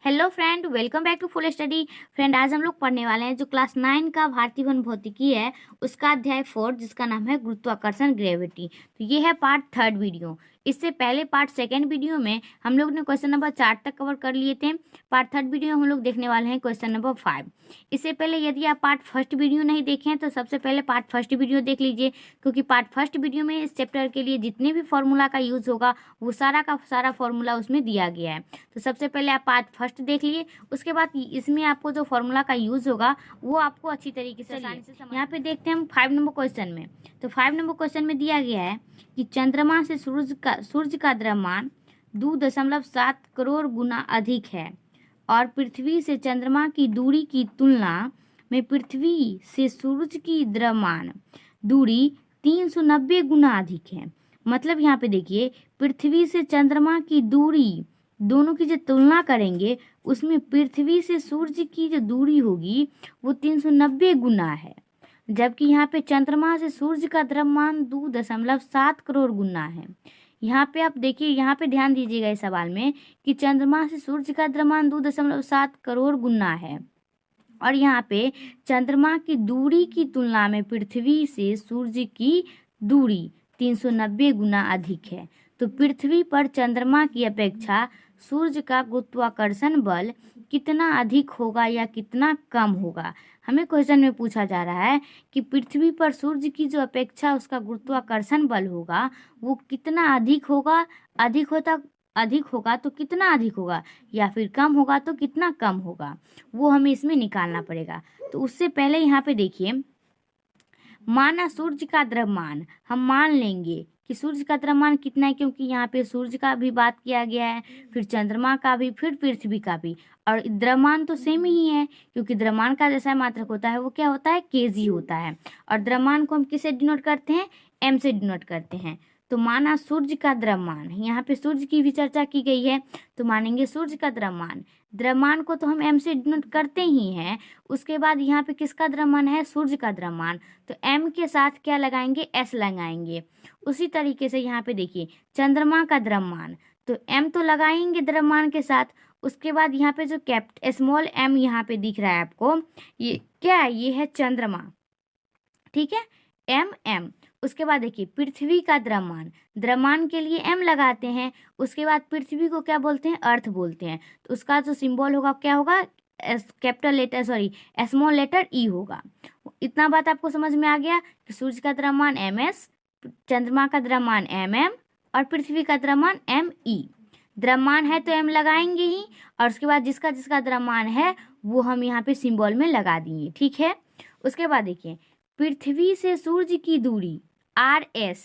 Hello friend, welcome back to full study. Friend, आज हम लोग पढ़ने वाले हैं जो क्लास 9 का भारतीय वन भौतिकी है उसका अध्याय 4 जिसका नाम है गुरुत्वाकर्षण ग्रेविटी। तो ये है पार्ट 3 वीडियो। इससे पहले पार्ट 2 वीडियो में हम लोग ने क्वेश्चन नंबर 4 तक कवर कर लिए थे। पार्ट 3 वीडियो हम लोग देखने वाले हैं क्वेश्चन नंबर 5। इससे पहले यदि आप पार्ट 1 वीडियो नहीं देखें तो सबसे पहले पार्ट 1 वीडियो देख लीजिए, क्योंकि पार्ट 1 वीडियो में इस चैप्टर के लिए जितने भी फॉर्मूला का यूज होगा वो सारा का सारा फॉर्मूला उसमें दिया गया है। तो सबसे पहले आप पार्ट 1 देख लिए, उसके बाद इसमें आपको जो फॉर्मूला का यूज होगा वो आपको अच्छी तरीके से आसानी से समझ। यहाँ पे देखते हैं हम 5 नंबर क्वेश्चन में। तो 5 नंबर क्वेश्चन में दिया गया है कि चंद्रमा से सूर्य का द्रव्यमान 2.7 करोड़ गुना अधिक है और पृथ्वी से चंद्रमा की दूरी की तुलना में पृथ्वी से सूर्य की द्रव्यमान दूरी 390 गुना अधिक है। मतलब यहाँ पे देखिए, पृथ्वी से चंद्रमा की दूरी दोनों की जो तुलना करेंगे उसमें पृथ्वी से सूर्य की जो दूरी होगी वो 390 गुना है, जबकि यहाँ पे चंद्रमा से सूर्य का द्रव्यमान 2.7 करोड़ गुना है। यहाँ पे आप देखिए, यहाँ पे ध्यान दीजिएगा इस सवाल में कि चंद्रमा से सूर्य का द्रव्यमान 2.7 करोड़ गुना है और यहाँ पे चंद्रमा की दूरी की तुलना में पृथ्वी से सूर्य की दूरी 390 गुना अधिक है। तो पृथ्वी पर चंद्रमा की अपेक्षा सूर्य का गुरुत्वाकर्षण बल कितना अधिक होगा या कितना कम होगा। हमें क्वेश्चन में पूछा जा रहा है कि पृथ्वी पर सूर्य की जो अपेक्षा उसका गुरुत्वाकर्षण बल होगा वो कितना अधिक होगा, अधिक होगा तो कितना अधिक होगा, या फिर कम होगा तो कितना कम होगा, वो हमें इसमें निकालना पड़ेगा। तो उससे पहले यहाँ पे देखिए, माना सूर्य का द्रव्यमान, हम मान लेंगे कि सूर्य का द्रव्यमान कितना है, क्योंकि यहाँ पे सूर्य का भी बात किया गया है, फिर चंद्रमा का भी, फिर पृथ्वी का भी, और द्रव्यमान तो सेम ही है, क्योंकि द्रव्यमान का जैसा मात्रक होता है वो क्या होता है, केजी होता है। और द्रव्यमान को हम किससे डिनोट करते हैं, एम से डिनोट करते हैं। तो माना सूर्य का द्रव्यमान, यहाँ पे सूर्य की भी चर्चा की गई है तो मानेंगे सूर्य का द्रव्यमान। द्रव्यमान को तो हम एम से डिनोट करते ही हैं, उसके बाद यहाँ पे किसका द्रव्यमान है, सूर्य का द्रव्यमान, तो एम के साथ क्या लगाएंगे, एस लगाएंगे। उसी तरीके से यहाँ पे देखिए चंद्रमा का द्रव्यमान, तो एम तो लगाएंगे द्रव्यमान के साथ, उसके बाद यहाँ पे जो स्मॉल एम यहाँ पे दिख रहा है आपको, ये क्या है, ये है चंद्रमा, ठीक है, एम एम। उसके बाद देखिए पृथ्वी का द्रव्यमान, द्रव्यमान के लिए एम लगाते हैं, उसके बाद पृथ्वी को क्या बोलते हैं, अर्थ बोलते हैं, तो उसका जो सिंबल होगा क्या होगा, स्मॉल लेटर ई होगा। इतना बात आपको समझ में आ गया कि सूर्य का द्रव्यमान एम एस, चंद्रमा का द्रव्यमान एम एम और पृथ्वी का द्रव्यमान एम ई। द्रव्यमान है तो एम लगाएंगे ही, और उसके बाद जिसका जिसका द्रव्यमान है वो हम यहाँ पे सिंबल में लगा दिए, ठीक है। उसके बाद देखिए पृथ्वी से सूर्य की दूरी आर एस,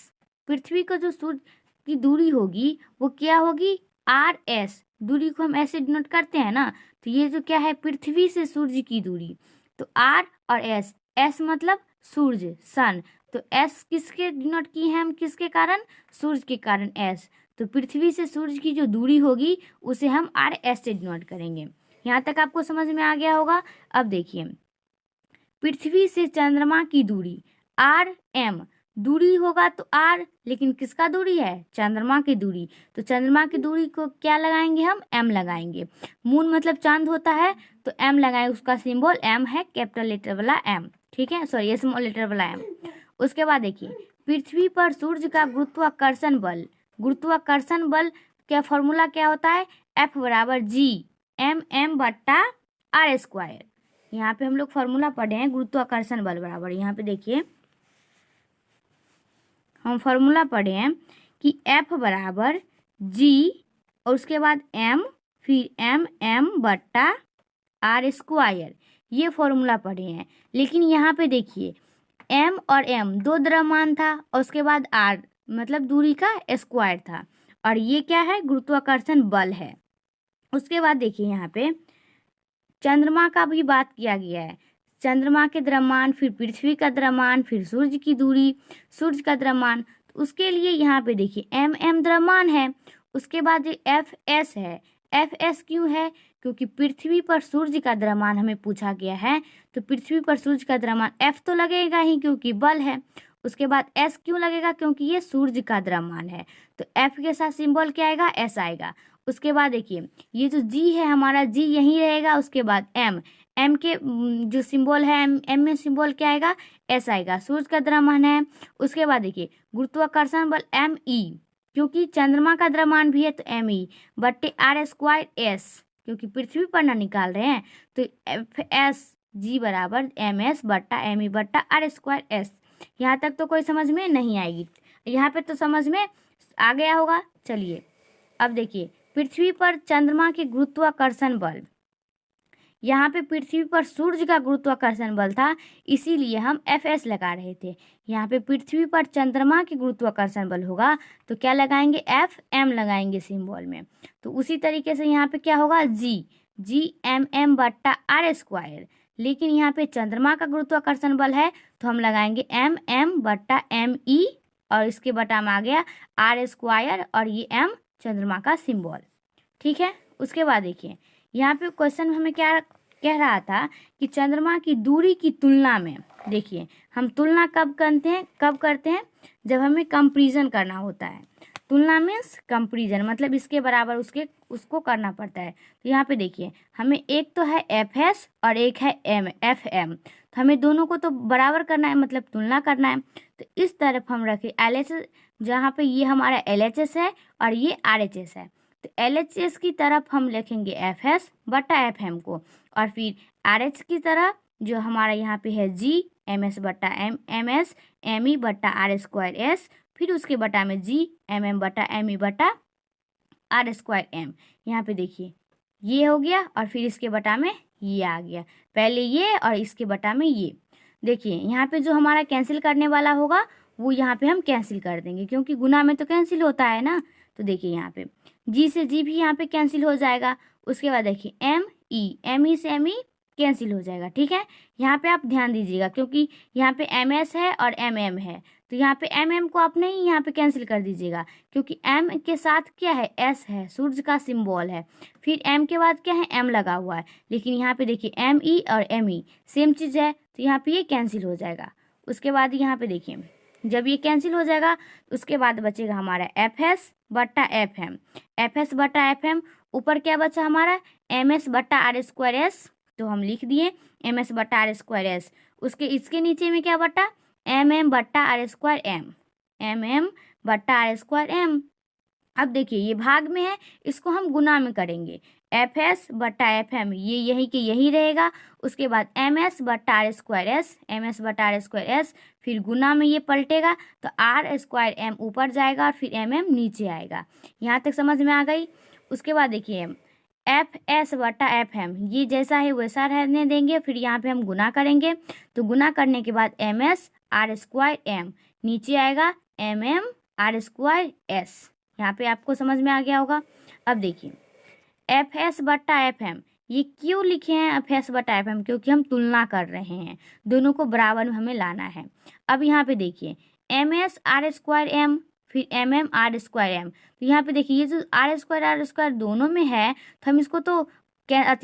पृथ्वी को जो सूर्य की दूरी होगी वो क्या होगी, आर एस, दूरी को हम ऐसे डिनोट करते हैं ना, तो ये जो क्या है, पृथ्वी से सूर्य की दूरी, तो आर और एस, एस मतलब सूर्य, सन, तो एस किसके डिनोट की है हम, किसके कारण, सूर्य के कारण एस, तो पृथ्वी से सूर्य की जो दूरी होगी उसे हम आर एस से डिनोट करेंगे। यहाँ तक आपको समझ में आ गया होगा। अब देखिए पृथ्वी से चंद्रमा की दूरी आर एम, दूरी होगा तो आर, लेकिन किसका दूरी है, चंद्रमा की दूरी, तो चंद्रमा की दूरी को क्या लगाएंगे हम, एम लगाएंगे। मून मतलब चांद होता है तो एम लगाएंगे, उसका सिंबल एम है, कैपिटल लेटर वाला एम, ठीक है, सॉरी स्मॉल लेटर वाला एम। उसके बाद देखिए पृथ्वी पर सूर्य का गुरुत्वाकर्षण बल, गुरुत्वाकर्षण बल क्या फॉर्मूला क्या होता है, एफ बराबर जी एम एम बट्टा आर स्क्वायर। यहाँ पे हम लोग फॉर्मूला पढ़े हैं गुरुत्वाकर्षण बल बराबर, यहाँ पे देखिए हम फॉर्मूला पढ़े हैं कि एफ बराबर जी और उसके बाद एम, फिर एम एम बट्टा आर स्क्वायर, ये फॉर्मूला पढ़े हैं। लेकिन यहाँ पे देखिए एम और एम दो द्रव्यमान था और उसके बाद आर मतलब दूरी का स्क्वायर था, और ये क्या है, गुरुत्वाकर्षण बल है। उसके बाद देखिए यहाँ पे चंद्रमा का भी बात किया गया है, चंद्रमा के द्रव्यमान, फिर पृथ्वी का द्रव्यमान, फिर सूर्य की दूरी, सूर्य का द्रव्यमान, तो उसके लिए यहाँ पे देखिए एम एम द्रव्यमान है, उसके बाद ये एफ एस है। एफ एस क्यों है, क्योंकि पृथ्वी पर सूर्य का द्रव्यमान हमें पूछा गया है, तो पृथ्वी पर सूर्य का द्रव्यमान एफ तो लगेगा ही क्योंकि बल है। उसके बाद एस क्यों लगेगा, क्योंकि ये सूर्य का द्रव्यमान है, तो एफ के साथ सिंबल क्या आएगा, एस आएगा। उसके बाद देखिए ये जो जी है हमारा, जी यहीं रहेगा। उसके बाद एम, एम के जो सिंबल है, एम में सिंबल क्या आएगा, एस आएगा, सूरज का द्रव्यमान है। उसके बाद देखिए गुरुत्वाकर्षण बल एम ई, क्योंकि चंद्रमा का द्रव्यमान भी है तो एम ई बट्टे आर स्क्वायर एस, क्योंकि पृथ्वी पर ना निकाल रहे हैं तो एफ एस जी बराबर एम एस बट्टा एम ई बट्टा आर स्क्वायर एस। यहाँ तक तो कोई समझ में नहीं आएगी, यहाँ पे तो समझ में आ गया होगा। चलिए अब देखिए पृथ्वी पर चंद्रमा के गुरुत्वाकर्षण बल, यहाँ पे पृथ्वी पर सूर्य का गुरुत्वाकर्षण बल था, इसीलिए हम एफ एस लगा रहे थे। यहाँ पे पृथ्वी पर चंद्रमा के गुरुत्वाकर्षण बल होगा तो क्या लगाएंगे, एफ एम लगाएंगे सिंबल में। तो उसी तरीके से यहाँ पे क्या होगा, जी, जी एम एम बट्टा आर स्क्वायर, लेकिन यहाँ पे चंद्रमा का गुरुत्वाकर्षण बल है तो हम लगाएंगे एम एम बट्टा एम ई, और इसके बटा में आ गया आर स्क्वायर, और ये एम चंद्रमा का सिंबल। ठीक है। उसके बाद देखिए यहाँ पे क्वेश्चन हमें क्या कह रहा था कि चंद्रमा की दूरी की तुलना में, देखिए हम तुलना कब करते हैं जब हमें कंपैरिजन करना होता है। तुलना मीन्स कंपैरिजन, मतलब इसके बराबर उसको करना पड़ता है। तो यहाँ पे देखिए हमें एक तो है एफ एस और एक है एम एफ एम, तो हमें दोनों को तो बराबर करना है, मतलब तुलना करना है। तो इस तरफ हम रखें एल एच, जहाँ पे ये हमारा एल एच एस है और ये आर एच एस है, तो एल एच एस की तरफ हम लिखेंगे एफ एस बट्टा एफ एम को, और फिर आर एच की तरफ जो हमारा यहाँ पे है जी एम एस बट्टा एम एस एम ई बट्टा आर स्क्वायर एस, फिर उसके बटा में जी एम बटा एम ई बटा आर स्क्वायर एम। यहाँ पे देखिए ये हो गया और फिर इसके बटा में ये आ गया, पहले ये और इसके बटा में ये। देखिए यहाँ पे जो हमारा कैंसिल करने वाला होगा वो यहाँ पे हम कैंसिल कर देंगे, क्योंकि गुना में तो कैंसिल होता है ना। तो देखिए यहाँ पे जी से जी भी यहाँ पे कैंसिल हो जाएगा। उसके बाद देखिए एम ई से एम ई कैंसिल हो जाएगा। ठीक है, यहाँ पे आप ध्यान दीजिएगा क्योंकि यहाँ पे एम एस है और एम एम है, तो यहाँ पे एम एम को आप नहीं यहाँ पे कैंसिल कर दीजिएगा, क्योंकि एम के साथ क्या है, एस है, सूर्य का सिंबल है, फिर एम के बाद क्या है, एम लगा हुआ है। लेकिन यहाँ पे देखिए एम ई और एम ई सेम चीज़ है, तो यहाँ पे ये कैंसिल हो जाएगा। उसके बाद यहाँ पे देखिए जब ये कैंसिल हो जाएगा उसके बाद बचेगा हमारा एफ एस बट्टा एफ एम, एफ एस बट्टा एफ एम, ऊपर क्या बचा हमारा एम एस बट्टा आर स्क्वायर एस, तो हम लिख दिए एम एस बट्टा आर स्क्वायर एस। उसके इसके नीचे में क्या बटा एम एम बट्टा R square M, M M बट्टा आर स्क्वायर एम। अब देखिए ये भाग में है, इसको हम गुना में करेंगे, एफ एस बट्टा एफ एम ये यही के यही रहेगा। उसके बाद एम एस बट्टा R square S, M S बट्टा आर स्क्वायर एस, फिर गुना में ये पलटेगा तो आर स्क्वायर एम ऊपर जाएगा और फिर एम एम नीचे आएगा। यहाँ तक समझ में आ गई। उसके बाद देखिए एफ एस बट्टा एफ एम ये जैसा है वैसा रहने देंगे, फिर यहाँ पे हम गुना करेंगे, तो गुना करने के बाद M S R square M नीचे आएगा M M R square S. यहाँ पे आपको समझ में आ गया होगा। अब देखिए एफ एस बट्टा एफ एम ये क्यों लिखे हैं एफ एस बट्टा एफ एम, क्योंकि हम तुलना कर रहे हैं, दोनों को बराबर में हमें लाना है। अब यहाँ पे देखिए M S R square M फिर M M R square M, तो यहाँ पे देखिए ये जो आर स्क्वायर दोनों में है तो हम इसको तो क्या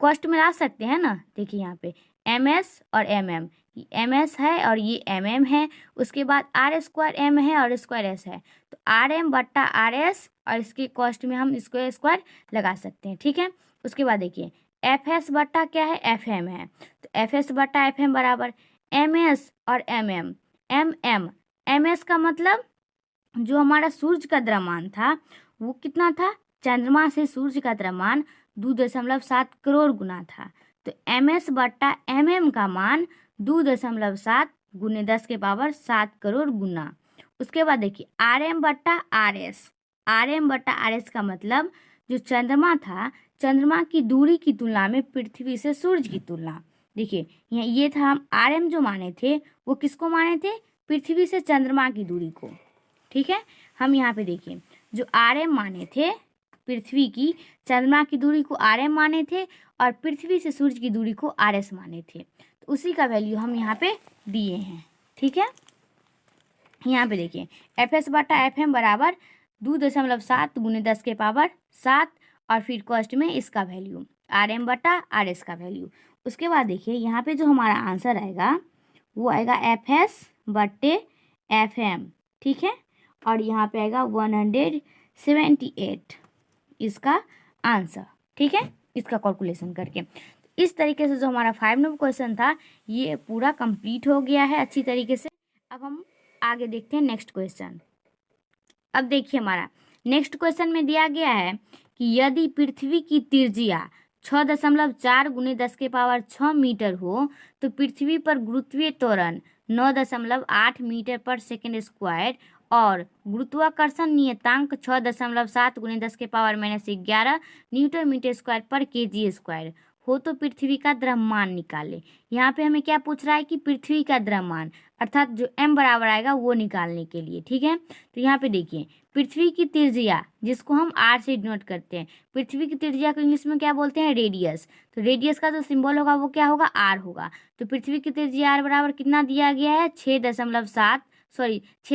कॉस्ट में ला सकते हैं ना। देखिए यहाँ पे एम एस और एम एस है और ये एम एम है, उसके बाद आर स्क्वायर एम है और स्क्वायर एस है, तो आर एम बट्टा आर एस और इसके कॉस्ट में हम इसको स्क्वायर लगा सकते हैं। ठीक है। उसके बाद देखिए एफ एस बट्टा क्या है, एफ एम है, तो एफ एस बट्टा एफ एम बराबर एम एस और एम एम, एम एस का मतलब जो हमारा सूर्य का द्रव्यमान था वो कितना था, चंद्रमा से सूर्य का द्रव्यमान 2.7 करोड़ गुना था, तो एम एस बट्टा एम एम का मान 2.7 गुने 10 के पावर 7 करोड़ गुना। उसके बाद देखिए आर एम बट्टा आर एस, आर एम बट्टा आर एस का मतलब जो चंद्रमा था, चंद्रमा की दूरी की तुलना में पृथ्वी से सूर्य की तुलना, देखिए यहाँ ये था, हम आर एम जो माने थे वो किसको माने थे, पृथ्वी से चंद्रमा की दूरी को। ठीक है, हम यहाँ पे देखिए जो आर एम माने थे पृथ्वी की चंद्रमा की दूरी को आर एम माने थे और पृथ्वी से सूर्य की दूरी को आर एस माने थे, तो उसी का वैल्यू हम यहाँ पे दिए हैं। ठीक है, यहाँ पे देखिए एफ एस बटा एफ एम बराबर 2.7 गुने 10 के पावर 7 और फिर कॉस्ट में इसका वैल्यू आर एम बटा आर एस का वैल्यू। उसके बाद देखिए यहाँ पे जो हमारा आंसर आएगा वो आएगा एफ एस बट्टे एफ एम। ठीक है, और यहाँ पे आएगा 178 इसका आंसर। ठीक है, इसका कैलकुलेशन करके। इस तरीके से जो हमारा 5 नंबर क्वेश्चन था ये पूरा कंप्लीट हो गया है अच्छी तरीके से। अब हम आगे देखते हैं नेक्स्ट क्वेश्चन। अब देखिए हमारा नेक्स्ट क्वेश्चन में दिया गया है कि यदि पृथ्वी की त्रिज्या 6.4 × 10⁻6 मीटर हो तो पृथ्वी पर गुरुत्वीय त्वरण 9.8 मीटर पर सेकेंड स्क्वायर और गुरुत्वाकर्षण नियतांक 6.7 × 10⁻11 न्यूटन मीटर स्क्वायर पर केजी स्क्वायर हो तो पृथ्वी का द्रव्यमान निकाले। यहाँ पे हमें क्या पूछ रहा है कि पृथ्वी का द्रव्यमान अर्थात जो m बराबर आएगा वो निकालने के लिए। ठीक है, तो यहाँ पे देखिए पृथ्वी की त्रिज्या जिसको हम r से डिनोट करते हैं, पृथ्वी की त्रिज्या को इंग्लिश में क्या बोलते हैं, रेडियस। तो रेडियस का जो सिंबल होगा वो क्या होगा, r होगा। तो पृथ्वी की त्रिज्या r बराबर कितना दिया गया है, 6.4 ×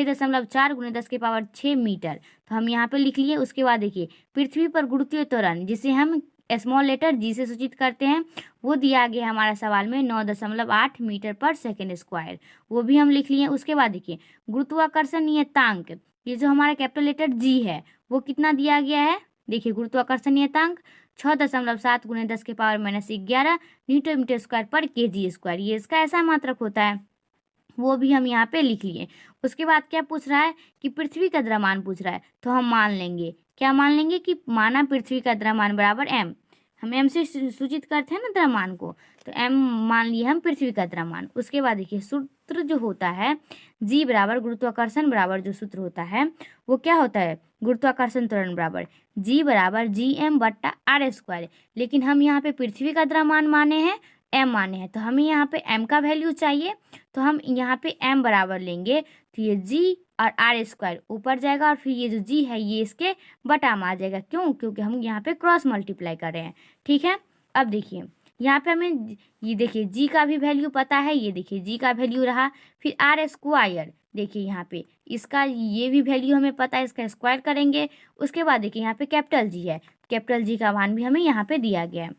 10⁻6 मीटर। तो हम यहाँ पे लिख लिए। उसके बाद देखिए पृथ्वी पर गुरुत्वीय त्वरण जिसे हम स्मॉल लेटर जी से सूचित करते हैं वो दिया गया हमारा सवाल में 9.8 मीटर पर सेकेंड स्क्वायर, वो भी हम लिख लिए। उसके बाद देखिए गुरुत्वाकर्षण नियतांक ये जो हमारा कैपिटल लेटर जी है वो कितना दिया गया है, देखिए गुरुत्वाकर्षण नियतांक 6.7 × 10⁻11 न्यूटन मीटर स्क्वायर पर केजी स्क्वायर, ये इसका ऐसा मात्रक होता है, वो भी हम यहाँ पे लिख लिए। उसके बाद क्या पूछ रहा है कि पृथ्वी का द्रव्यमान पूछ रहा है, तो हम मान लेंगे, क्या मान लेंगे कि माना पृथ्वी का द्रव्यमान बराबर m, हम m से सूचित करते हैं ना द्रव्यमान को, तो m मान लिए हम पृथ्वी का द्रव्यमान। उसके बाद देखिए सूत्र जो होता है g बराबर गुरुत्वाकर्षण बराबर जो सूत्र होता है वो क्या होता है, गुरुत्वाकर्षण त्वरण बराबर g बराबर gm/r²। लेकिन हम यहाँ पे पृथ्वी का द्रव्यमान माने हैं, m माने हैं, तो हमें यहाँ पे m का वैल्यू चाहिए, तो हम यहाँ पे m बराबर लेंगे, तो ये g और r² ऊपर जाएगा और फिर ये जो g है ये इसके बटा में आ जाएगा। क्यों, क्योंकि हम यहाँ पे क्रॉस मल्टीप्लाई कर रहे हैं। ठीक है, अब देखिए यहाँ पे हमें ये देखिए g का भी वैल्यू पता है, ये देखिए g का वैल्यू रहा, फिर r² देखिए यहाँ पे इसका ये भी वैल्यू हमें पता है, इसका स्क्वायर करेंगे। उसके बाद देखिए यहाँ पे कैपिटल g है, कैपिटल g का मान भी हमें यहाँ पे दिया गया है,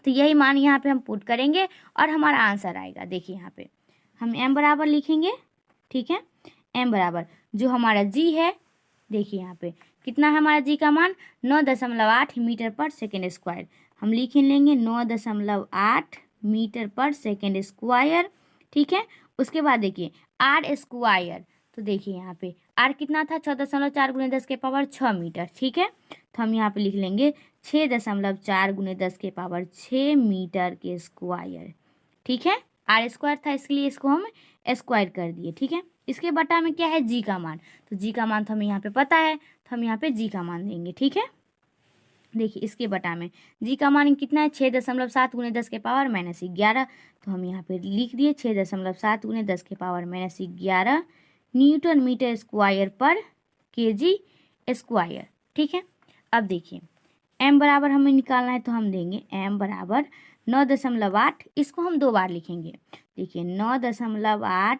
तो यही मान यहाँ पे हम पुट करेंगे और हमारा आंसर आएगा। देखिए यहाँ पे हम m बराबर लिखेंगे। ठीक है, m बराबर जो हमारा g है, देखिए यहाँ पे कितना है हमारा g का मान 9.8 मीटर पर सेकेंड स्क्वायर, हम लिख लेंगे 9.8 मीटर पर सेकेंड स्क्वायर। ठीक है, उसके बाद देखिए r², तो देखिए यहाँ पे r कितना था, 6.4 × 10⁻6 मीटर। ठीक है, तो हम यहाँ पे लिख लेंगे 6.4 × 10⁻6 मीटर के स्क्वायर। ठीक है, r² था इसलिए इसको हम स्क्वायर कर दिए। ठीक है, इसके बटा में क्या है, g का मान, तो g का मान तो हमें यहाँ पे पता है, तो हम यहाँ पे g का मान देंगे। ठीक है, देखिए इसके बटा में g का मान कितना है, 6.7 × 10⁻11, तो हम यहाँ पे लिख दिए 6.7 × 10⁻11 न्यूटन मीटर स्क्वायर पर केजी स्क्वायर। ठीक है, अब देखिए m बराबर हमें निकालना है, तो हम देंगे m बराबर 9.8, इसको हम 2 बार लिखेंगे। देखिए 9.8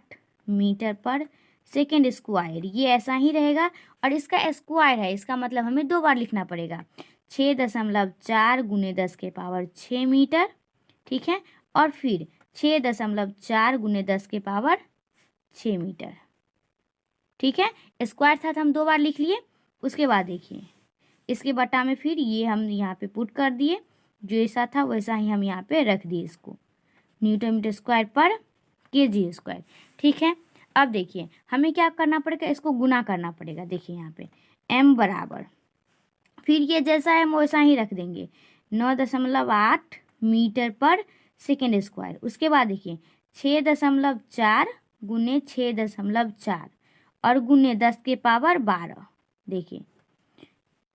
मीटर पर सेकेंड स्क्वायर, ये ऐसा ही रहेगा और इसका स्क्वायर है, इसका मतलब हमें 2 बार लिखना पड़ेगा, 6.4 × 10⁻6 मीटर। ठीक है, और फिर 6.4 × 10⁻6 मीटर। ठीक है, स्क्वायर था तो हम 2 बार लिख लिए। उसके बाद देखिए इसके बटा में फिर ये हम यहाँ पे पुट कर दिए, जैसा था वैसा ही हम यहाँ पे रख दिए इसको, न्यूटन मीटर स्क्वायर पर केजी स्क्वायर। ठीक है, अब देखिए हमें क्या करना पड़ेगा, इसको गुना करना पड़ेगा। देखिए यहाँ पे m बराबर फिर ये जैसा है वैसा ही रख देंगे, 9.8 मीटर पर सेकेंड स्क्वायर। उसके बाद देखिए 6.4 × 6.4 और गुने 10⁻12। देखिए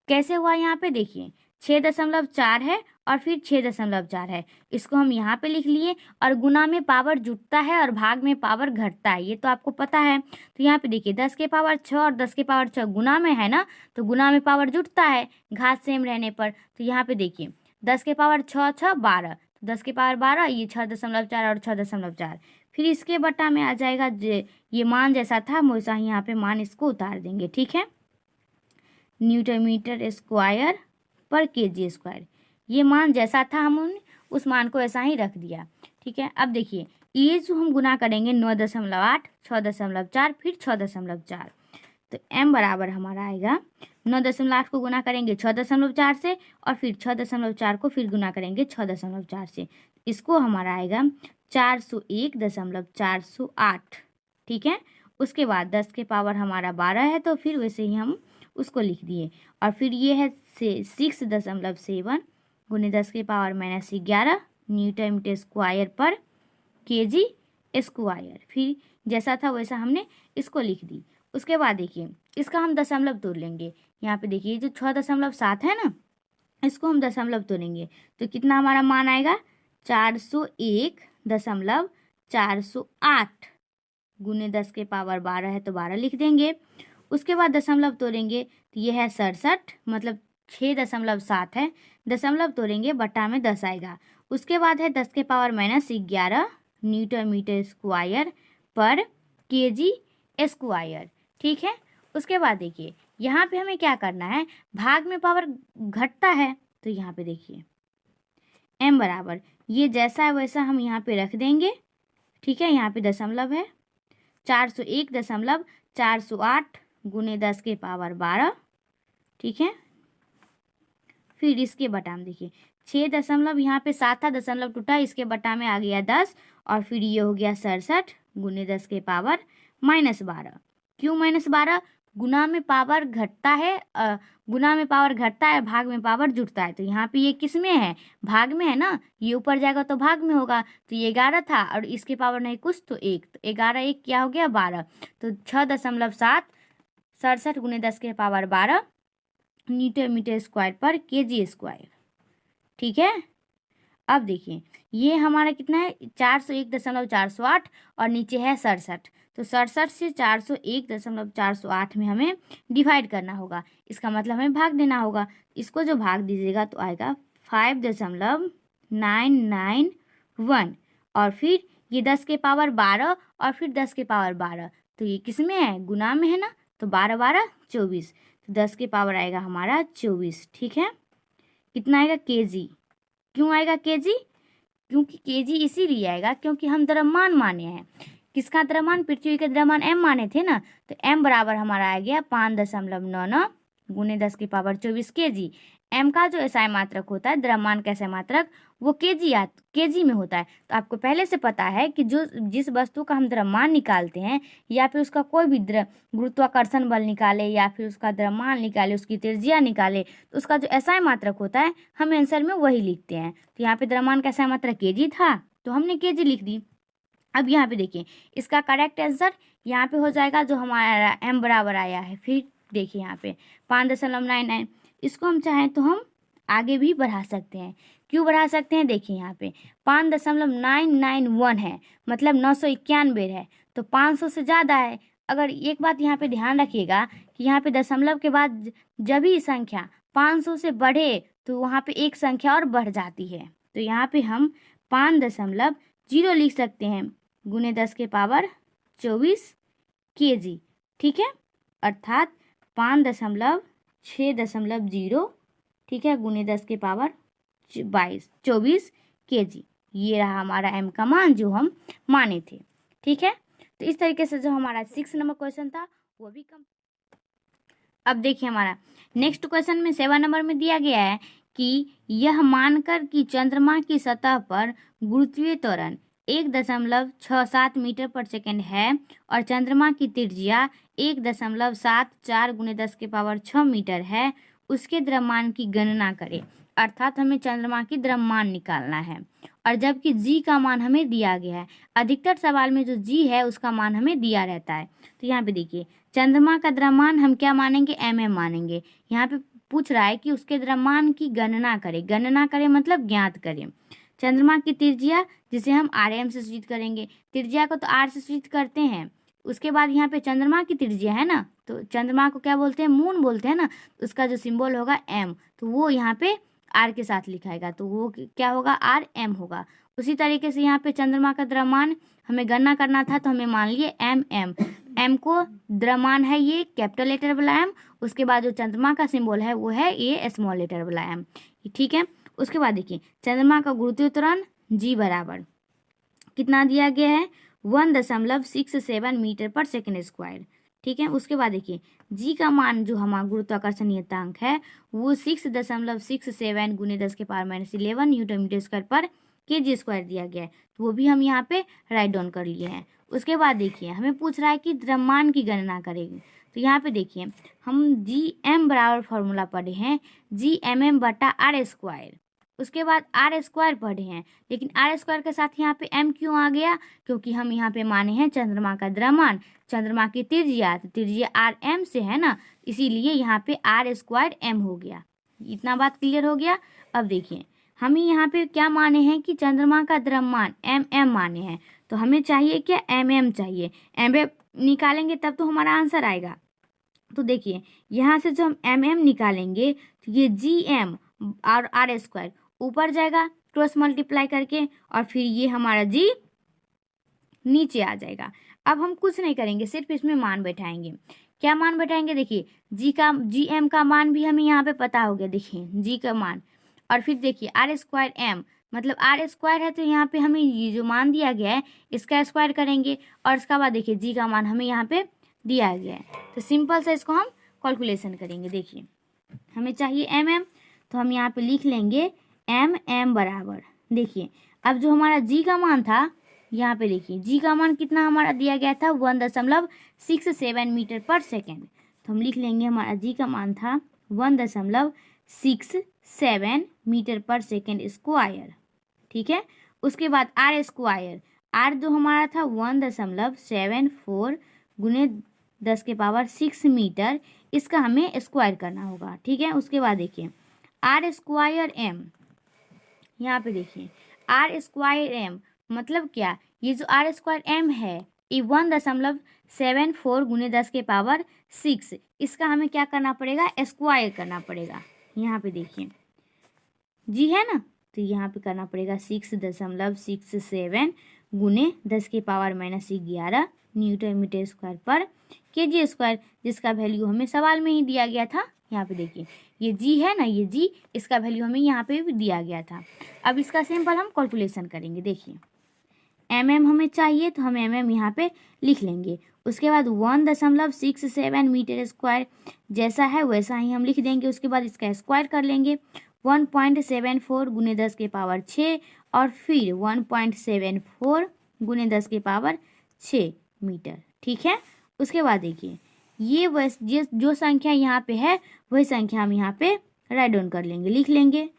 कैसे हुआ, यहाँ पे देखिए 6.4 है और फिर 6.4 है, इसको हम यहाँ पे लिख लिए, और गुना में पावर जुटता है और भाग में पावर घटता है, ये तो आपको पता है। तो यहाँ पे देखिए 10⁻6 और 10⁻6 गुना में है ना, तो गुना में पावर जुटता है घात सेम रहने पर। तो यहाँ पे देखिए 10⁻6 6 12, 10⁻12 ये 6.4 और 6.4, फिर इसके बटा में आ जाएगा, ये मान जैसा था वैसा ही यहाँ पे मान इसको उतार देंगे। ठीक है, न्यूटन मीटर स्क्वायर पर केजी स्क्वायर, ये मान जैसा था हम उस मान को ऐसा ही रख दिया। ठीक है, अब देखिए ये जो हम गुना करेंगे 9.8 6.4 फिर 6.4, तो m बराबर हमारा आएगा 9.8 को गुना करेंगे 6.4 से, और फिर 6.4 को फिर गुना करेंगे 6.4 से। इसको हमारा आएगा 401.408। ठीक है। उसके बाद 10 के पावर हमारा 12 है, तो फिर वैसे ही हम उसको लिख दिए। और फिर ये है 6.7 गुने 10 के पावर -11 न्यूटन मीटर स्क्वायर पर केजी स्क्वायर। फिर जैसा था वैसा हमने इसको लिख दी। उसके बाद देखिए इसका हम दशमलव तोड़ लेंगे। यहाँ पे देखिए जो 6.7 है ना, इसको हम दशमलव तोड़ेंगे तो कितना हमारा मान आएगा 401.408 गुने 10 के पावर 12 है तो 12 लिख देंगे। उसके बाद दशमलव तोड़ेंगे तो ये है 67, मतलब 6.7 है, दशमलव तोड़ेंगे बट्टा में 10 आएगा। उसके बाद है 10 के पावर -11 न्यूटन मीटर स्क्वायर पर केजी स्क्वायर। ठीक है। उसके बाद देखिए यहाँ पे हमें क्या करना है, भाग में पावर घटता है तो यहाँ पे देखिए m बराबर ये जैसा है वैसा हम यहाँ पे रख देंगे। ठीक है। यहाँ पे दशमलव है 401.408 गुने 10 के पावर 12। ठीक है। फिर इसके बटा में देखिए 6 दशमलव यहाँ पे 7 था, दशमलव टूटा, इसके बटा में आ गया 10, और फिर ये हो गया 67 गुने 10 के पावर -12। क्यों -12? गुना में पावर घटता है, गुना में पावर घटता है, भाग में पावर जुटता है। तो यहाँ पे ये किस में है, भाग में है ना, ये ऊपर जाएगा तो भाग में होगा। तो ये 11 था और इसके पावर नहीं कुछ तो 1, तो 11 1 क्या हो गया 12। तो 6.7 गुने 10 के पावर 12 न्यूटन मीटर स्क्वायर पर केजी स्क्वायर। ठीक है। अब देखिए ये हमारा कितना है 401.408 और नीचे है 67, तो 67 से 401.408 में हमें डिवाइड करना होगा। इसका मतलब हमें भाग देना होगा। इसको जो भाग दीजिएगा तो आएगा 5.991, और फिर ये 10 के पावर 12 और फिर 10 के पावर 12, तो ये किस में है, गुना में है ना, तो 12 12 24, तो 10 के पावर आएगा हमारा 24। ठीक है। कितना आएगा केजी। क्यों आएगा केजी? क्योंकि केजी इसीलिए आएगा क्योंकि हम द्रव्यमान माने हैं। किसका द्रव्यमान? पृथ्वी के द्रव्यमान m माने थे ना, तो m बराबर हमारा आ गया 5.99 गुने 10 की पावर 24 केजी। m का जो एसआई मात्रक होता है, द्रव्यमान का एसआई मात्रक, वो केजी में होता है। तो आपको पहले से पता है कि जिस वस्तु का हम द्रव्यमान निकालते हैं या फिर उसका कोई भी गुरुत्वाकर्षण बल निकाले या फिर उसका द्रव्यमान निकाले, उसकी त्रिज्या निकाले, तो उसका जो एसआई मात्रक होता है हम आंसर में वही लिखते हैं। तो यहाँ पे द्रव्यमान का एसआई मात्रक केजी था तो हमने केजी लिख दी। अब यहाँ पे देखिए इसका करेक्ट आंसर यहाँ पे हो जाएगा जो हमारा m बराबर आया है। फिर देखिए यहाँ पे 5.99, इसको हम चाहें तो हम आगे भी बढ़ा सकते हैं। क्यों बढ़ा सकते हैं? देखिए यहाँ पे 5.991 है, मतलब 991 है, तो 500 से ज़्यादा है। अगर एक बात यहाँ पे ध्यान रखिएगा कि यहाँ पे दशमलव के बाद जब भी संख्या 500 से बढ़े तो वहाँ पे एक संख्या और बढ़ जाती है। तो यहाँ पे हम 5.0 लिख सकते हैं गुने 10 के पावर 24 केजी। ठीक है। अर्थात 5.6.0 ठीक है गुने 10 के पावर 24 केजी। ये रहा हमारा m का मान जो हम माने थे। ठीक है। तो इस तरीके से जो हमारा 6 नंबर क्वेश्चन था वो भी कम। अब देखिए हमारा नेक्स्ट क्वेश्चन में 7 नंबर में दिया गया है कि यह मानकर कि चंद्रमा की सतह पर गुरुत्वीय त्वरण 1.67 मीटर पर सेकेंड है और चंद्रमा की त्रिज्या 1.74 गुने 10 के पावर 6 मीटर है, उसके द्रव्यमान की गणना करें। अर्थात हमें चंद्रमा की द्रव्यमान निकालना है और जबकि g का मान हमें दिया गया है। अधिकतर सवाल में जो g है उसका मान हमें दिया रहता है। तो यहाँ पे देखिए चंद्रमा का द्रव्यमान हम क्या मानेंगे, mm मानेंगे। यहाँ पे पूछ रहा है कि उसके द्रव्यमान की गणना करें। गणना करें मतलब ज्ञात करें। चंद्रमा की त्रिज्या जिसे हम rm से सूचित करेंगे, त्रिज्या को तो r से सूचित करते हैं। उसके बाद यहाँ पे चंद्रमा की त्रिज्या है ना, तो चंद्रमा को क्या बोलते हैं, मून बोलते हैं ना, तो उसका जो सिंबल होगा m, तो वो यहाँ पे r के साथ लिखाएगा, तो वो क्या होगा, rm होगा। उसी तरीके से यहाँ पे चंद्रमा का द्रव्यमान हमें गणना करना था तो हमें मान लिए m को द्रव्यमान है ये कैपिटल लेटर वाला m, उसके बाद जो चंद्रमा का सिंबल है वो है ये स्मॉल लेटर वाला m। ठीक है। उसके बाद देखिए चंद्रमा का गुरुत्वीय त्वरण g बराबर कितना दिया गया है, 1.67 मीटर पर सेकेंड स्क्वायर। ठीक है। उसके बाद देखिए जी का मान जो हमारा गुरुत्वाकर्षण नियतांक है वो 6.67 गुने 10⁻11 न्यूटन मीटर स्क्वायर पर kg स्क्वायर दिया गया है, तो वो भी हम यहाँ पे राइट डाउन कर लिए हैं। उसके बाद देखिए हमें पूछ रहा है कि द्रव्यमान की गणना करेंगे, तो यहाँ पे देखिए हम GM बराबर फॉर्मूला पढ़े हैं Gmm/r²। उसके बाद r² पढ़े हैं, लेकिन r² के साथ यहाँ पे m क्यों आ गया, क्योंकि हम यहाँ पे माने हैं चंद्रमा का द्रव्यमान, चंद्रमा की त्रिज्या, तो त्रिज्या rm से है ना, इसीलिए यहाँ पे r² m हो गया। इतना बात क्लियर हो गया। अब देखिए हमें यहाँ पे क्या माने हैं कि चंद्रमा का द्रव्यमान mm माने हैं, तो हमें चाहिए क्या, mm चाहिए। mm निकालेंगे तब तो हमारा आंसर आएगा। तो देखिए यहाँ से जो हम mm निकालेंगे तो ये gm और r² ऊपर जाएगा क्रॉस मल्टीप्लाई करके, और फिर ये हमारा g नीचे आ जाएगा। अब हम कुछ नहीं करेंगे, सिर्फ इसमें मान बैठाएंगे। क्या मान बैठाएंगे, देखिए gm का मान भी हमें यहाँ पे पता हो गया, देखिए g का मान, और फिर देखिए r² m मतलब r² है, तो यहाँ पे हमें ये जो मान दिया गया है इसका स्क्वायर करेंगे, और उसके बाद देखिए g का मान हमें यहाँ पे दिया गया है, तो सिंपल से इसको हम कैलकुलेशन करेंगे। देखिए हमें चाहिए mm, तो हम यहाँ पे लिख लेंगे mm बराबर, देखिए अब जो हमारा g का मान था, यहाँ पे देखिए g का मान कितना हमारा दिया गया था 1.67 मीटर पर सेकेंड, तो हम लिख लेंगे हमारा g का मान था 1.67 मीटर पर सेकेंड स्क्वायर, ठीक है। उसके बाद r² r जो हमारा था 1.74 गुने 10⁻6 मीटर, इसका हमें स्क्वायर करना होगा, ठीक है। उसके बाद देखिए r² m, यहाँ पे देखिए r² m मतलब क्या, ये जो r² m है ये 1.74 गुने 10⁻6, इसका हमें क्या करना पड़ेगा, स्क्वायर करना पड़ेगा। यहाँ पे देखिए जी है ना, तो यहाँ पे करना पड़ेगा 6.67 गुने 10⁻11 न्यूटन मीटर स्क्वायर पर kg स्क्वायर, जिसका वैल्यू हमें सवाल में ही दिया गया था। यहाँ पे देखिए ये g है ना, ये g, इसका वैल्यू हमें यहाँ पे भी दिया गया था। अब इसका सिंपल हम कैलकुलेशन करेंगे। देखिए mm हमें चाहिए, तो हम mm यहाँ पे लिख लेंगे। उसके बाद 1.67 मीटर स्क्वायर जैसा है वैसा ही हम लिख देंगे। उसके बाद इसका स्क्वायर कर लेंगे 1.74 गुने 10⁻6 और फिर 1.74 गुने 10⁻6 मीटर, ठीक है। उसके बाद देखिए ये जो संख्या यहाँ पे है वही संख्या हम यहाँ पे राइट डाउन कर लेंगे, लिख लेंगे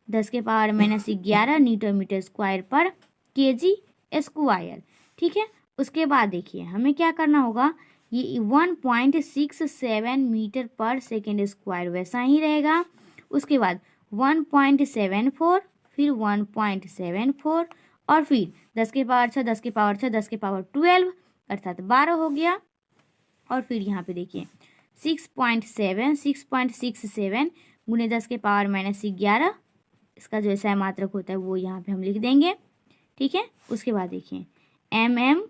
10⁻11 न्यूटन मीटर स्क्वायर पर kg स्क्वायर, ठीक है। उसके बाद देखिए हमें क्या करना होगा, ये 1.67 मीटर पर सेकेंड स्क्वायर वैसा ही रहेगा। उसके बाद 1.74 फिर 1.74 और फिर 10⁻6 10⁻6 10⁻12 अर्थात 12 हो गया। और फिर यहाँ पे देखिए 6.67 गुने 10⁻11, इसका जो ऐसा मात्रक होता है वो यहाँ पे हम लिख देंगे, ठीक है। उसके बाद देखिए mm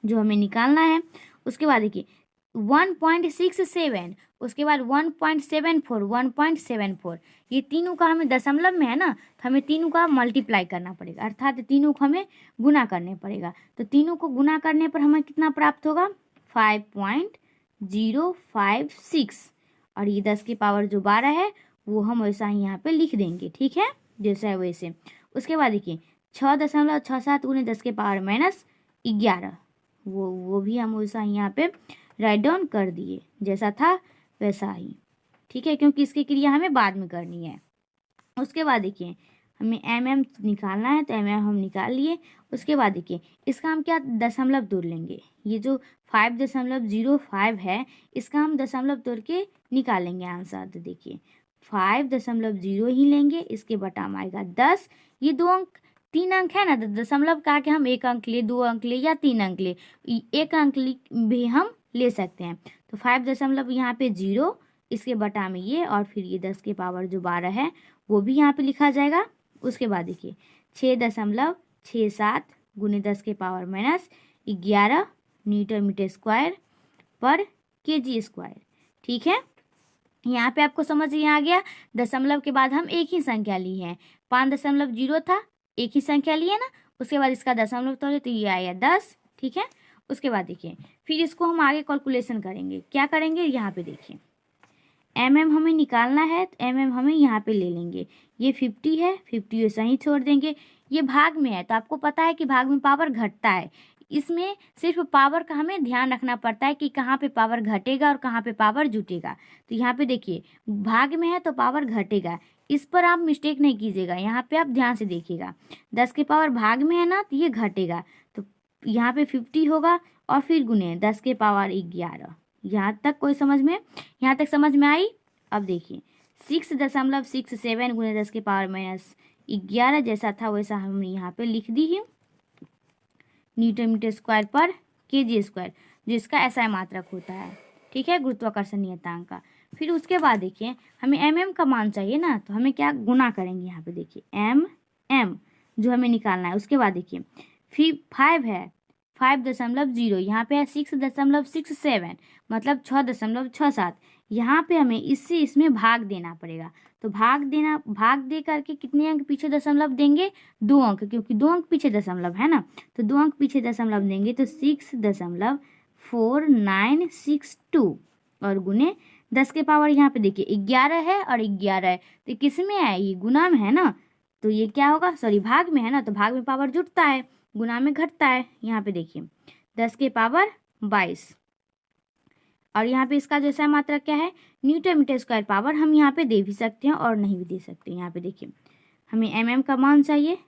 जो हमें निकालना है, उसके बाद देखिए 1.67, उसके बाद 1.74 ये तीनों का हमें दशमलव में है ना, तो हमें तीनों का मल्टीप्लाई करना पड़ेगा, अर्थात तीनों को हमें गुना करने पड़ेगा। तो तीनों को गुना करने पर हमें कितना प्राप्त होगा, 5.056, और ये 10⁻12 है वो हम वैसा ही यहाँ पे लिख देंगे, ठीक है, जैसा है वैसे। उसके बाद देखिए 6.67 गुने 10⁻11 वो भी हम वैसा ही यहाँ पे राइट डाउन कर दिए, जैसा था वैसा ही, ठीक है, क्योंकि इसकी क्रिया हमें बाद में करनी है। उसके बाद देखिए हमें mm निकालना है, तो mm हम निकाल लिए। उसके बाद देखिए इसका हम क्या दशमलव तोड़ लेंगे, ये जो 5.05 है इसका हम दशमलव तोड़ के निकालेंगे आंसर। तो देखिए 5.0 ही लेंगे, इसके बटा में आएगा 10, ये 3 अंक है ना, तो दशमलव का के हम 1 अंक ले, 2 अंक ले या 3 अंक ले, 1 अंक भी हम ले सकते हैं। तो 5 यहाँ पे 0, इसके बटा में ये, और फिर ये 10⁻12 है वो भी यहाँ पे लिखा जाएगा। उसके बाद देखिए 6.67 गुने 10⁻11 न्यूटन मीटर स्क्वायर पर kg स्क्वायर, ठीक है। यहाँ पे आपको समझ में आ गया, दशमलव के बाद हम एक ही संख्या ली है, 5.0 था, एक ही संख्या लिए ना, उसके बाद इसका दशमलव तोड़े तो ये आया 10, ठीक है। उसके बाद देखिए फिर इसको हम आगे कैलकुलेशन करेंगे। क्या करेंगे, यहाँ पे देखिए हमें निकालना है, तो हमें यहाँ पे ले लेंगे। ये 50 है, 50 ऐसा ही छोड़ देंगे। ये भाग में है तो आपको पता है कि भाग में पावर घटता है। इसमें सिर्फ पावर का हमें ध्यान रखना पड़ता है कि कहाँ पे पावर घटेगा और कहाँ पे पावर जुटेगा। तो यहाँ पे देखिए भाग में है तो पावर घटेगा, इस पर आप मिस्टेक नहीं कीजिएगा। यहाँ पे आप ध्यान से देखिएगा, 10 के पावर भाग में है ना तो ये घटेगा, तो यहाँ पे 50 होगा और फिर गुने 10 के पावर 11। यहाँ तक कोई समझ में, यहाँ तक समझ में आई। अब देखिए 6.67 गुने 10 के पावर -11 जैसा था वैसा हमने यहाँ पे लिख दी है न्यूटन मीटर स्क्वायर पर केजी स्क्वायर, जिसका एसआई मात्रक होता है। ठीक है, गुरुत्वाकर्षण नियतांक का। फिर उसके बाद देखिए हमें एम का मान चाहिए ना, तो हमें क्या गुना करेंगे। यहाँ पे देखिए एम जो हमें निकालना है। उसके बाद देखिए फिर 5 है, 5.0, यहाँ पे है 6.67 मतलब 6.67। यहाँ पे हमें इससे इसमें भाग देना पड़ेगा। तो भाग दे करके कितने अंक पीछे दशमलव देंगे, 2 अंक, क्योंकि 2 अंक पीछे दशमलव है ना, तो 2 अंक पीछे दशमलव देंगे तो 6.4962 और गुने 10 के पावर यहाँ पे देखिए 11 है और 11 है, तो किस में है, ये गुना में है ना, तो ये क्या होगा, सॉरी भाग में है ना, तो भाग में पावर जुटता है, गुना में घटता है। यहाँ पे देखिए 10 के पावर 22 और यहाँ पे इसका जैसा मात्रा क्या है, न्यूटन मीटर स्क्वायर पावर। हम यहाँ पे दे भी सकते हैं और नहीं भी दे सकते। यहाँ पे देखिए हमें का मान चाहिए,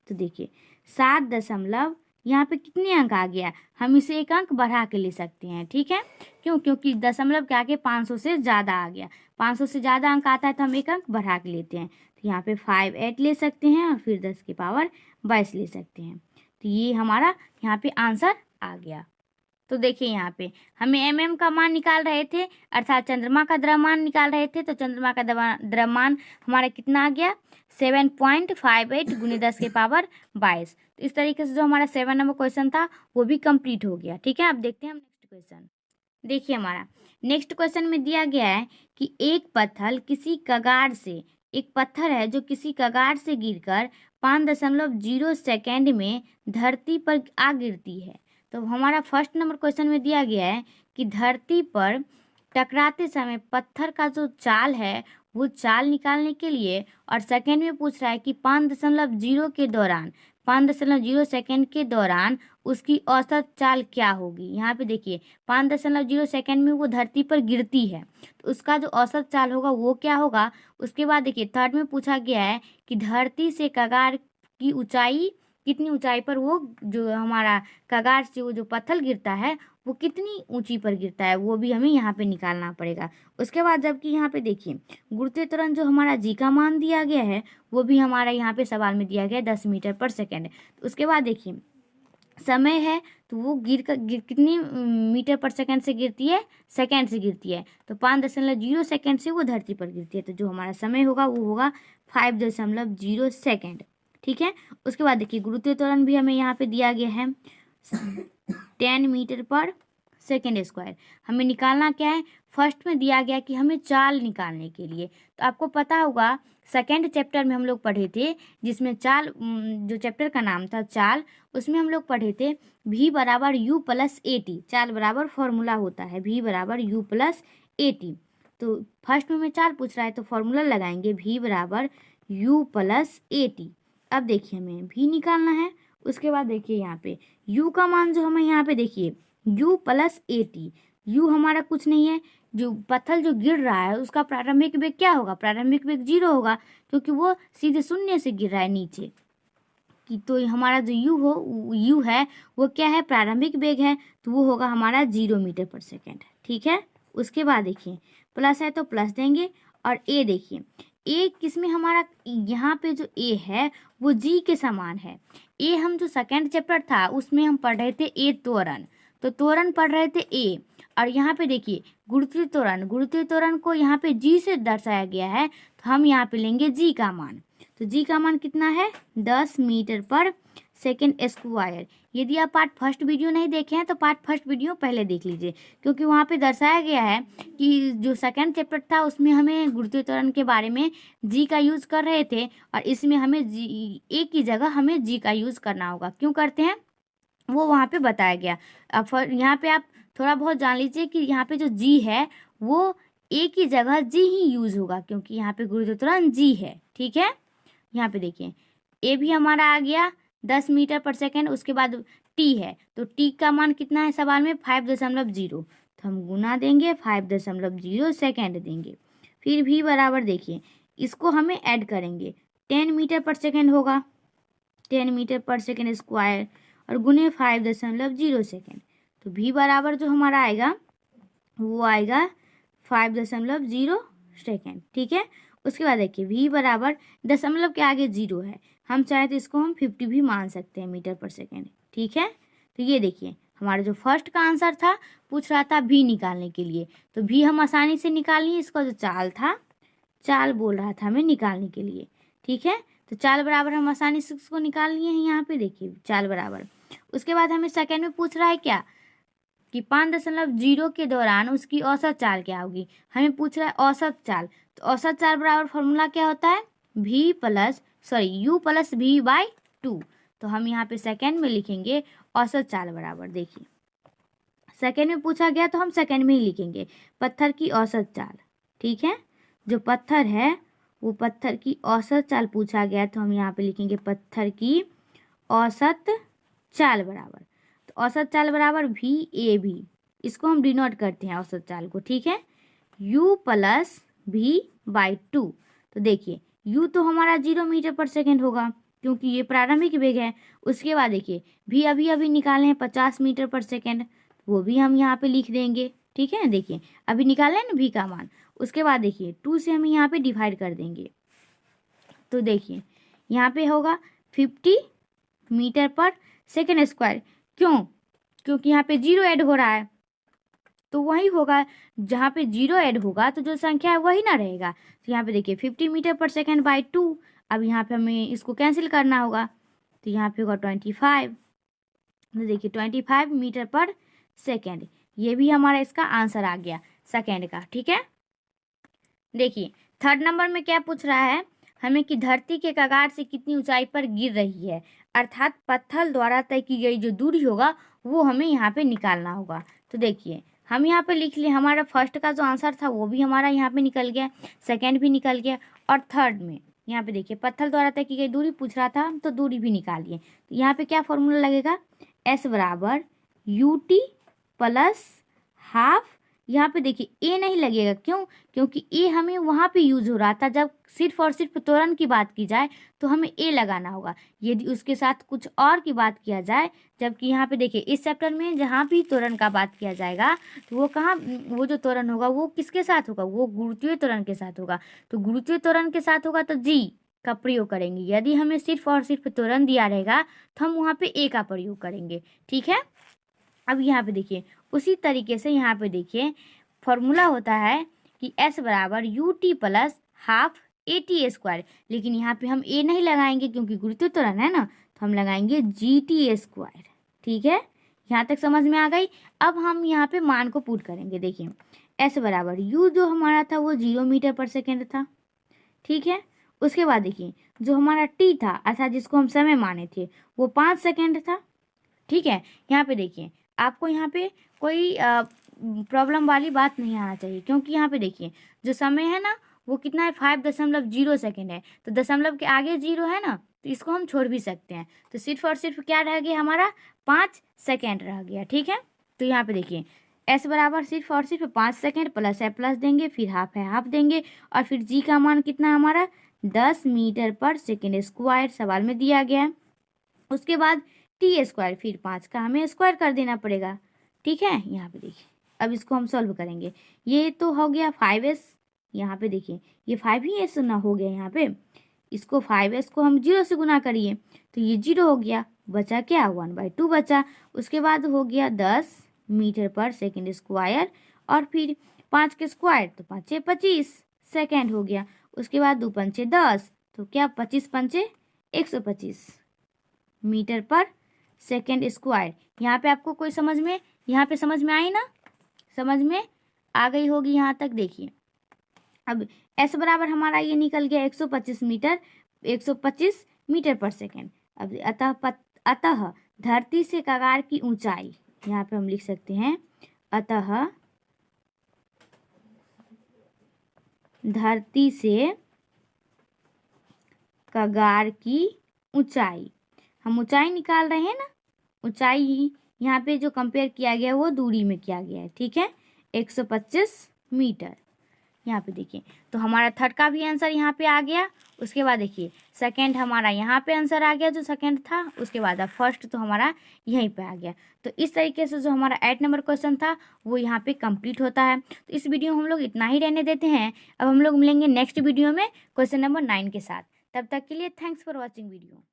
तो देखिए 7 यहाँ पे कितने अंक आ गया, हम इसे 1 अंक बढ़ा के ले सकते हैं। ठीक है, क्योंकि दशमलव के आगे 500 से ज़्यादा आ गया, 500 से ज़्यादा अंक आता है तो हम 1 अंक बढ़ा के लेते हैं। तो यहाँ पे 58 ले सकते हैं और फिर 10 के पावर 22 ले सकते हैं। तो ये हमारा यहाँ पे आंसर आ गया। तो देखिए यहाँ पे हमें का मान निकाल रहे थे, अर्थात चंद्रमा का द्रव्यमान निकाल रहे थे, तो चंद्रमा का द्रव्यमान हमारा कितना आ गया, 7.58 गुने 10 के पावर 22। तो इस तरीके से जो हमारा 7 नंबर क्वेश्चन था वो भी कंप्लीट हो गया। ठीक है, अब देखते हैं हम नेक्स्ट क्वेश्चन। देखिए हमारा नेक्स्ट क्वेश्चन में दिया गया है कि एक पत्थर है जो किसी कगार से गिरकर 5.0 सेकेंड में धरती पर आ गिरती है। तो हमारा फर्स्ट नंबर क्वेश्चन में दिया गया है कि धरती पर टकराते समय पत्थर का जो चाल है वो चाल निकालने के लिए, और सेकेंड में पूछ रहा है कि 5.0 सेकेंड के दौरान उसकी औसत चाल क्या होगी। यहाँ पे देखिए 5.0 सेकेंड में वो धरती पर गिरती है, तो उसका जो औसत चाल होगा वो क्या होगा। उसके बाद देखिए थर्ड में पूछा गया है कि धरती से कगार की ऊंचाई, कितनी ऊंचाई पर वो जो हमारा कगार से वो जो पत्थर गिरता है वो कितनी ऊंची पर गिरता है, वो भी हमें यहाँ पे निकालना पड़ेगा। उसके बाद जबकि यहाँ पे देखिए गुरुत्वीय त्वरण जो हमारा जी का मान दिया गया है वो भी हमारा यहाँ पे सवाल में दिया गया है 10 मीटर पर सेकेंड। तो उसके बाद देखिए समय है तो वो कितनी मीटर पर सेकेंड से गिरती है, सेकेंड से गिरती है, तो 5.0 सेकेंड से वो धरती पर गिरती है। तो जो हमारा समय होगा वो होगा 5.0 सेकेंड। ठीक है, उसके बाद देखिए गुरुत्वीय त्वरण भी हमें यहाँ पे दिया गया है 10 मीटर पर सेकेंड स्क्वायर। हमें निकालना क्या है, फर्स्ट में दिया गया कि हमें चाल निकालने के लिए, तो आपको पता होगा सेकेंड चैप्टर में हम लोग पढ़े थे, जिसमें चाल, जो चैप्टर का नाम था चाल, उसमें हम लोग पढ़े थे v बराबर u प्लस AT। चाल बराबर फॉर्मूला होता है v बराबर u प्लस AT। तो फर्स्ट में हमें चाल पूछ रहा है तो फॉर्मूला लगाएंगे v बराबर u प्लस AT। अब देखिए हमें v निकालना है। उसके बाद देखिए यहाँ पे u का मान जो हमें यहाँ पे देखिए u प्लस AT, u हमारा कुछ नहीं है, जो पत्थर जो गिर रहा है उसका प्रारंभिक वेग क्या होगा, प्रारंभिक वेग 0 होगा, क्योंकि वो सीधे शून्य से गिर रहा है नीचे कि, तो हमारा जो u है वो क्या है, प्रारंभिक वेग है, तो वो होगा हमारा 0 मीटर पर सेकेंड। ठीक है, उसके बाद देखिए प्लस है तो प्लस देंगे, और a देखिए a किसमें हमारा, यहाँ पे जो a है वो g के समान है। a हम जो सेकेंड चैप्टर था उसमें हम पढ़ रहे थे a त्वरण, तो त्वरण पढ़ रहे थे a, और यहाँ पे देखिए गुरुत्वीय त्वरण को यहाँ पे g से दर्शाया गया है, तो हम यहाँ पे लेंगे g का मान। तो g का मान कितना है, 10 मीटर पर सेकेंड स्क्वायर। यदि आप पार्ट फर्स्ट वीडियो नहीं देखे हैं तो पार्ट फर्स्ट वीडियो पहले देख लीजिए, क्योंकि वहाँ पे दर्शाया गया है कि जो सेकेंड चैप्टर था उसमें हमें गुरुत्वीय त्वरण के बारे में जी का यूज़ कर रहे थे, और इसमें हमें जी, ए की जगह हमें जी का यूज़ करना होगा। क्यों करते हैं, वो वहाँ पे बताया गया। अब यहाँ पे आप थोड़ा बहुत जान लीजिए कि यहाँ पे जो जी है वो ए की जगह जी ही यूज होगा, क्योंकि यहाँ पे गुरुत्व त्वरण जी है। ठीक है, यहाँ पे देखिए ए भी हमारा आ गया 10 मीटर पर सेकेंड। उसके बाद टी है, तो टी का मान कितना है सवाल में 5.0, तो हम गुना देंगे 5.0 सेकेंड देंगे। फिर भी बराबर देखिए इसको हमें ऐड करेंगे, 10 मीटर पर सेकेंड होगा, 10 मीटर पर सेकेंड स्क्वायर और गुने 5.0 सेकेंड, तो भी बराबर जो हमारा आएगा वो आएगा 5.0 सेकेंड। ठीक है, उसके बाद देखिए भी बराबर दशमलव के आगे 0 है, हम चाहे तो इसको हम 50 भी मान सकते हैं मीटर पर सेकेंड। ठीक है, तो ये देखिए हमारा जो फर्स्ट का आंसर था पूछ रहा था भी निकालने के लिए, तो भी हम आसानी से निकाल लिए। इसका जो चाल था, चाल बोल रहा था हमें निकालने के लिए। ठीक है, तो चाल बराबर हम आसानी से उसको निकाल लिए हैं। यहाँ पे देखिए चाल बराबर, उसके बाद हमें सेकेंड में पूछ रहा है क्या कि 5.0 के दौरान उसकी औसत चाल क्या होगी। हमें पूछ रहा है औसत चाल, तो औसत चाल बराबर फॉर्मूला क्या होता है यू प्लस भी बाई 2। तो हम यहाँ पे सेकेंड में लिखेंगे औसत चाल बराबर, देखिए सेकेंड में पूछा गया तो हम सेकेंड में ही लिखेंगे पत्थर की औसत चाल। ठीक है, जो पत्थर है वो पत्थर की औसत चाल पूछा गया, तो हम यहाँ पे लिखेंगे पत्थर की औसत चाल बराबर, तो औसत चाल बराबर भी ए भी, इसको हम डिनोट करते हैं औसत चाल को। ठीक है, u प्लस भी बाई 2। तो देखिए u तो हमारा 0 मीटर पर सेकेंड होगा क्योंकि ये प्रारंभिक वेग है। उसके बाद देखिए भी अभी अभी निकाले हैं 50 मीटर पर सेकेंड, वो भी हम यहाँ पे लिख देंगे। ठीक है, देखिए अभी निकाले ना भी का मान, उसके बाद देखिए 2 से हम यहाँ पे डिवाइड कर देंगे, तो देखिए यहाँ पे होगा 50 मीटर पर सेकेंड स्क्वायर। क्यों? क्योंकि यहाँ पे 0 ऐड हो रहा है, तो वही होगा जहाँ पे 0 ऐड होगा तो जो संख्या है वही ना रहेगा। तो यहाँ पे देखिए 50 मीटर पर सेकेंड बाई 2, अब यहाँ पे हमें इसको कैंसिल करना होगा, तो यहाँ पे होगा 25। तो देखिए 25 मीटर पर सेकेंड, ये भी हमारा इसका आंसर आ गया सेकेंड का। ठीक है, देखिए थर्ड नंबर में क्या पूछ रहा है हमें कि धरती के कगार से कितनी ऊंचाई पर गिर रही है, अर्थात पत्थर द्वारा तय की गई जो दूरी होगा वो हमें यहाँ पे निकालना होगा। तो देखिए हम यहाँ पे लिख लिए, हमारा फर्स्ट का जो आंसर था वो भी हमारा यहाँ पे निकल गया, सेकेंड भी निकल गया, और थर्ड में यहाँ पे देखिए पत्थर द्वारा तय की गई दूरी पूछ रहा था तो दूरी भी निकालिए। तो यहाँ पे क्या फॉर्मूला लगेगा, एस बराबर यू टी प्लस हाफ, यहाँ पे देखिए ए नहीं लगेगा, क्यों? क्योंकि ए हमें वहाँ पे यूज हो रहा था, जब सिर्फ और सिर्फ त्वरण की बात की जाए तो हमें ए लगाना होगा, यदि उसके साथ कुछ और की बात किया जाए, जबकि यहाँ पे देखिए इस चैप्टर में जहाँ भी त्वरण का बात किया जाएगा तो वो कहाँ, वो जो त्वरण होगा वो किसके साथ होगा, वो गुरुत्वीय त्वरण के साथ होगा। तो गुरुत्वीय त्वरण के साथ होगा तो जी का प्रयोग करेंगे, यदि हमें सिर्फ और सिर्फ त्वरण दिया रहेगा तो हम वहाँ पे ए का प्रयोग करेंगे। ठीक है, अब यहाँ पे देखिए उसी तरीके से यहाँ पे देखिए फॉर्मूला होता है कि एस बराबर U T plus half A T square, लेकिन यहाँ पे हम ए नहीं लगाएंगे क्योंकि गुरुत्व त्वरण है ना, तो हम लगाएंगे जी टी स्क्वायर। ठीक है, यहाँ तक समझ में आ गई। अब हम यहाँ पे मान को पुट करेंगे, देखिए एस बराबर यू जो हमारा था वो 0 मीटर पर सेकेंड था। ठीक है, उसके बाद देखिए जो हमारा टी था अर्थात जिसको हम समय माने थे वो 5 सेकेंड था। ठीक है, यहाँ पे देखिए आपको यहाँ पे कोई प्रॉब्लम वाली बात नहीं आना चाहिए, क्योंकि यहाँ पे देखिए जो समय है ना वो कितना है 5.0 सेकेंड है, तो दशमलव के आगे 0 है ना, तो इसको हम छोड़ भी सकते हैं, तो सिर्फ और सिर्फ क्या रह गया हमारा 5 सेकेंड रह गया। ठीक है, तो यहाँ पे देखिए एस बराबर सिर्फ और सिर्फ 5 सेकेंड प्लस है प्लस देंगे, फिर हाफ है हाफ देंगे, और फिर जी का मान कितना है हमारा 10 मीटर पर सेकेंड स्क्वायर सवाल में दिया गया है। उसके बाद टी स्क्वायर, फिर 5 का हमें स्क्वायर कर देना पड़ेगा। ठीक है, यहाँ पे देखिए अब इसको हम सॉल्व करेंगे, ये तो हो गया 5s, यहाँ पे देखिए ये 5 ही एस ना हो गया, यहाँ पे इसको 5s को हम 0 से गुना करिए तो ये 0 हो गया, बचा क्या 1/2 बचा। उसके बाद हो गया 10 मीटर पर सेकेंड स्क्वायर, और फिर 5 के स्क्वायर तो 5 25 सेकेंड हो गया। उसके बाद 2 पंचे 10, तो क्या 25 पंचे 125 मीटर पर सेकेंड स्क्वायर। यहाँ पे आपको कोई समझ में, यहाँ पे समझ में आई ना, समझ में आ गई होगी यहाँ तक। देखिए अब एस बराबर हमारा ये निकल गया 125 मीटर पर सेकेंड। अब अतः धरती से कगार की ऊंचाई, यहाँ पे हम लिख सकते हैं अतः धरती से कगार की ऊंचाई, हम ऊंचाई निकाल रहे हैं ना, ऊंचाई ही यहाँ पे जो कंपेयर किया गया है वो दूरी में किया गया है, ठीक है, 125 मीटर। यहाँ पे देखिए तो हमारा थर्ड का भी आंसर यहाँ पे आ गया। उसके बाद देखिए सेकंड हमारा यहाँ पे आंसर आ गया जो सेकंड था, उसके बाद अब फर्स्ट तो हमारा यहीं पे आ गया। तो इस तरीके से जो हमारा 8 नंबर क्वेश्चन था वो यहाँ पे कंप्लीट होता है। तो इस वीडियो में हम लोग इतना ही रहने देते हैं। अब हम लोग मिलेंगे नेक्स्ट वीडियो में क्वेश्चन नंबर 9 के साथ। तब तक के लिए थैंक्स फॉर वॉचिंग वीडियो।